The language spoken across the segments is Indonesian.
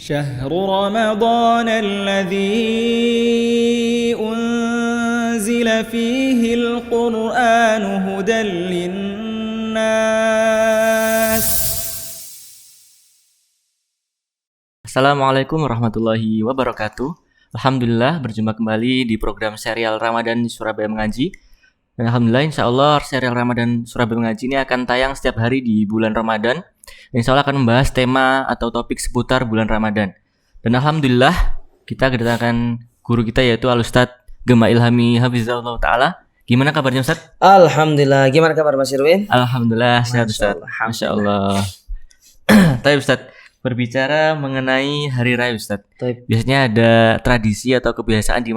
شهر رمضان الذي أنزل فيه القرآن هدى للناس. Assalamualaikum warahmatullahi wabarakatuh. Alhamdulillah berjumpa kembali di program serial Ramadan Surabaya Mengaji. Dan alhamdulillah insyaallah serial Ramadan Surabaya Mengaji ini akan tayang setiap hari di bulan Ramadan. Dan insyaallah akan membahas tema atau topik seputar bulan Ramadan. Dan alhamdulillah kita kedatangan guru kita yaitu Al-Ustaz Gema Ilhami Hafizahullah Ta'ala. Gimana kabarnya Ustaz? Alhamdulillah. Gimana kabar Mas Irwin? Alhamdulillah sehat Ustaz. Masya Allah. Tapi Ustaz, berbicara mengenai hari raya Ustaz, biasanya ada tradisi atau kebiasaan di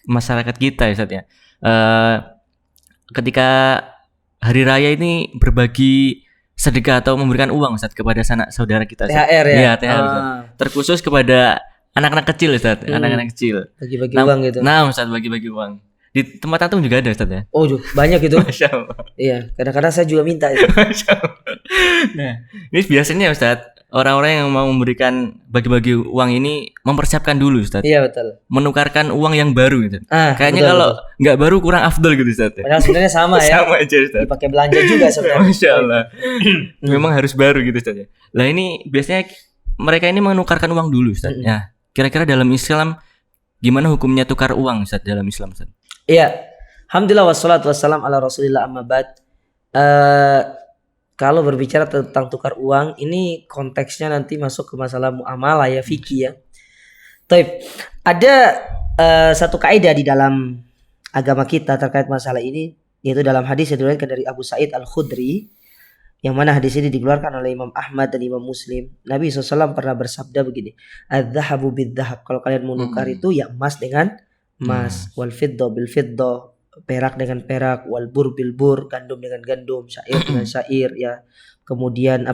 masyarakat kita Ustaz ya. Ketika hari raya ini berbagi sedekah atau memberikan uang Ustaz kepada sanak saudara kita Ustaz. THR ya? Iya, THR Ustaz. Terkhusus kepada anak-anak kecil Ustaz, anak-anak kecil. Bagi-bagi uang gitu. Nah Ustaz, bagi-bagi uang. Di tempat antum juga ada Ustaz ya? Oh banyak itu. Masya Allah. Iya, kadang-kadang saya juga minta itu. Masya Allah. Nah, ini biasanya Ustaz, orang-orang yang mau memberikan bagi-bagi uang ini mempersiapkan dulu Ustaz. Iya betul. Menukarkan uang yang baru gitu. Kayaknya betul, kalau nggak baru kurang afdol gitu Ustaz. Padahal sebenarnya sama ya. Sama aja Ustaz. Dipakai belanja juga sebenarnya. Masya Allah. Memang harus baru gitu Ustaz ya. Lah ini biasanya mereka ini menukarkan uang dulu Ustaz. Ya, kira-kira dalam Islam gimana hukumnya tukar uang Ustaz dalam Islam Ustaz? Iya. Alhamdulillah wassalatu wassalam ala Rasulillah amma ba'd. Kalau berbicara tentang tukar uang, ini konteksnya nanti masuk ke masalah muamalah ya, fikih ya. Taib. Ada satu kaidah di dalam agama kita terkait masalah ini, yaitu dalam hadis yang diriwayatkan dari Abu Sa'id Al-Khudri, yang mana hadis ini dikeluarkan oleh Imam Ahmad dan Imam Muslim. Nabi SAW pernah bersabda begini, "Adz-dzahabu bidz-dzahab." Kalau kalian mau nukar itu ya emas dengan emas, wal fiddah bil fiddah, perak dengan perak, wal bur bil bur, gandum dengan gandum, syair dengan syair ya. Kemudian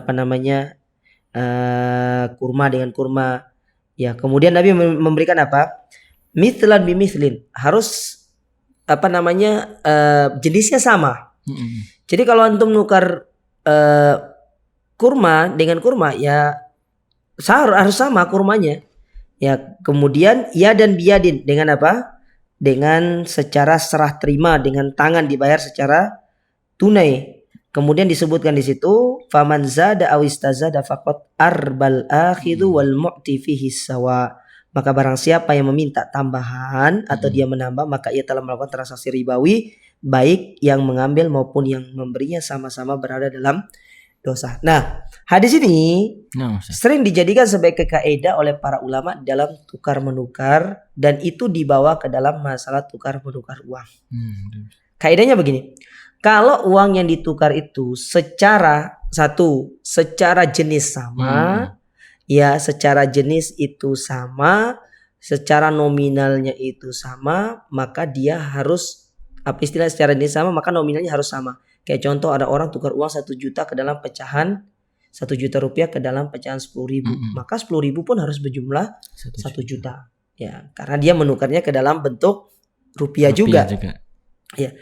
kurma dengan kurma. Ya, kemudian Nabi memberikan apa? Mithlan bi mithlin. Harus jenisnya sama. Jadi kalau antum nukar kurma dengan kurma ya harus sama kurmanya. Ya, kemudian ya dan biadin dengan apa? Dengan secara serah terima, dengan tangan dibayar secara tunai. Kemudian disebutkan di situ, faman zada aw istazada faqad arbal akhidhu wal mu'ti fihi sawa. Maka barang siapa yang meminta tambahan atau dia menambah, maka ia telah melakukan transaksi ribawi, baik yang mengambil maupun yang memberinya sama-sama berada dalam dosa. Nah, hadis ini sering dijadikan sebagai kaidah oleh para ulama dalam tukar menukar, dan itu dibawa ke dalam masalah tukar menukar uang. Kaidahnya begini, kalau uang yang ditukar itu secara jenis sama, ya secara jenis itu sama, secara nominalnya itu sama, maka dia harus secara jenis sama, maka nominalnya harus sama. Kayak contoh ada orang tukar uang 1 juta ke dalam pecahan 1 juta rupiah ke dalam pecahan 10.000, maka 10.000 pun harus berjumlah 1 juta. Ya, karena dia menukarnya ke dalam bentuk rupiah juga. Ya.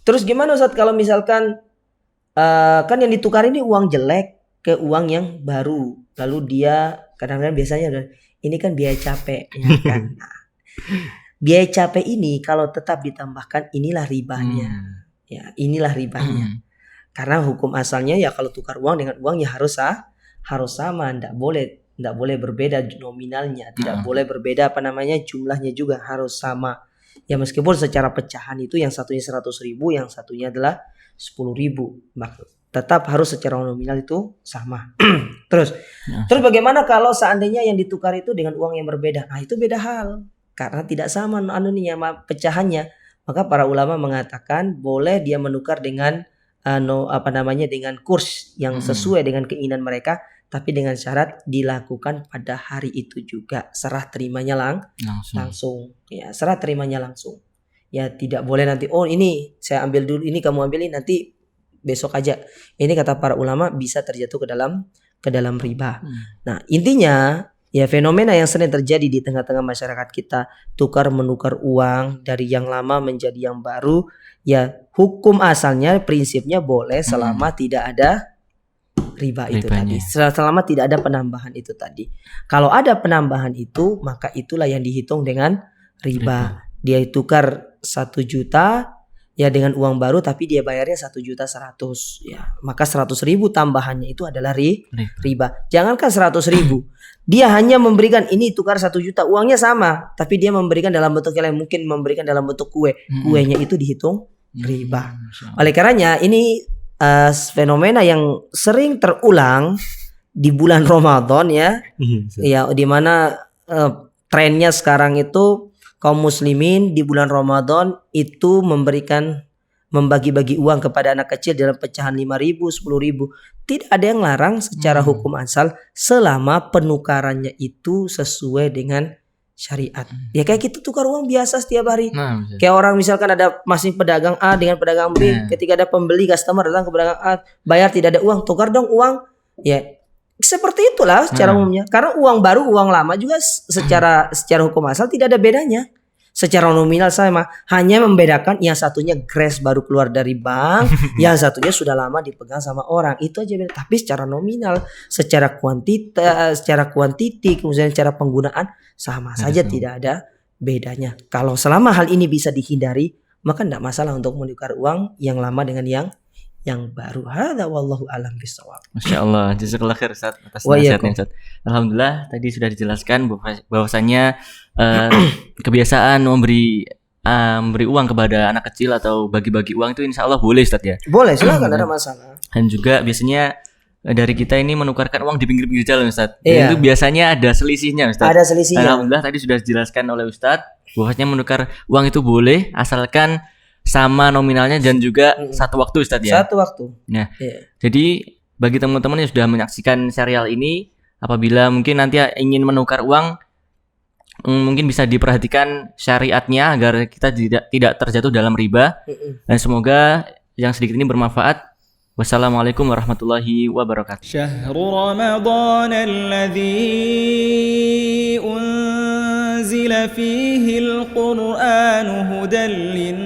Terus gimana Ustaz kalau misalkan kan yang ditukar ini uang jelek ke uang yang baru, lalu dia kadang-kadang biasanya ini kan biaya capek ya kan. Nah, biaya capek ini kalau tetap ditambahkan inilah ribanya. Ya, inilah ribanya. Karena hukum asalnya ya kalau tukar uang dengan uang ya harus sama, enggak boleh berbeda nominalnya, tidak boleh berbeda jumlahnya juga harus sama. Ya meskipun secara pecahan itu yang satunya 100.000, yang satunya adalah 10.000, tetap harus secara nominal itu sama. Terus bagaimana kalau seandainya yang ditukar itu dengan uang yang berbeda? Nah, itu beda hal. Karena tidak sama pecahannya. Maka para ulama mengatakan boleh dia menukar dengan dengan kurs yang sesuai dengan keinginan mereka, tapi dengan syarat dilakukan pada hari itu juga, serah terimanya langsung. Ya, serah terimanya langsung. Ya, tidak boleh nanti ini saya ambil dulu, ini kamu ambil, ini nanti besok aja. Ini kata para ulama bisa terjatuh ke dalam riba. Nah, intinya ya fenomena yang sering terjadi di tengah-tengah masyarakat kita, tukar menukar uang dari yang lama menjadi yang baru, ya hukum asalnya prinsipnya boleh selama tidak ada riba itu Ribanya. tadi. Selama tidak ada penambahan itu tadi. Kalau ada penambahan itu, maka itulah yang dihitung dengan riba. Dia tukar 1 juta ya dengan uang baru, tapi dia bayarnya 1.100.000 ya. Maka 100.000 tambahannya itu adalah riba. Jangankan 100.000, dia hanya memberikan ini tukar 1 juta, uangnya sama, tapi dia memberikan dalam bentuk yang lain, mungkin memberikan dalam bentuk kue. Kuenya itu dihitung riba. Oleh karenanya ini fenomena yang sering terulang di bulan Ramadan ya. Ya, di mana trennya sekarang itu kaum muslimin di bulan Ramadan itu membagi-bagi uang kepada anak kecil dalam pecahan 5.000, 10.000. Tidak ada yang larang secara hukum asal selama penukarannya itu sesuai dengan syariat. Ya kayak kita tukar uang biasa setiap hari. Kayak orang misalkan ada masing pedagang A dengan pedagang B, ketika ada pembeli customer datang ke pedagang A, bayar tidak ada uang, tukar dong uang. Ya seperti itulah secara umumnya. Karena uang baru, uang lama juga secara hukum asal tidak ada bedanya. Secara nominal sama, hanya membedakan yang satunya grace baru keluar dari bank, yang satunya sudah lama dipegang sama orang. Itu aja beda. Tapi secara nominal, secara kuantiti, kemudian secara penggunaan sama saja, tidak ada bedanya. Kalau selama hal ini bisa dihindari, maka tidak masalah untuk menukar uang yang lama dengan yang baru. Hadza wallahu alam bisawab. Masya Allah, jazakallah khair Ustaz atas nasihatnya Ustaz. Alhamdulillah tadi sudah dijelaskan bahwasanya kebiasaan memberi uang kepada anak kecil atau bagi-bagi uang itu insya Allah boleh Ustaz ya. Boleh, silakan, ada masalah. Dan juga biasanya dari kita ini menukarkan uang di pinggir-pinggir jalan Ustaz. Dan itu biasanya ada selisihnya Ustaz. Ada selisihnya. Alhamdulillah tadi sudah dijelaskan oleh Ustaz bahwasanya menukar uang itu boleh asalkan sama nominalnya dan juga satu waktu Ustaz ya. Satu waktu. Nah, jadi bagi teman-teman yang sudah menyaksikan serial ini, apabila mungkin nanti ingin menukar uang, mungkin bisa diperhatikan syariatnya agar kita tidak terjatuh dalam riba. Dan semoga yang sedikit ini bermanfaat. Wassalamualaikum warahmatullahi wabarakatuh. Syahrul Ramadan alladzi unzila fihi al-Qur'anu hudan lin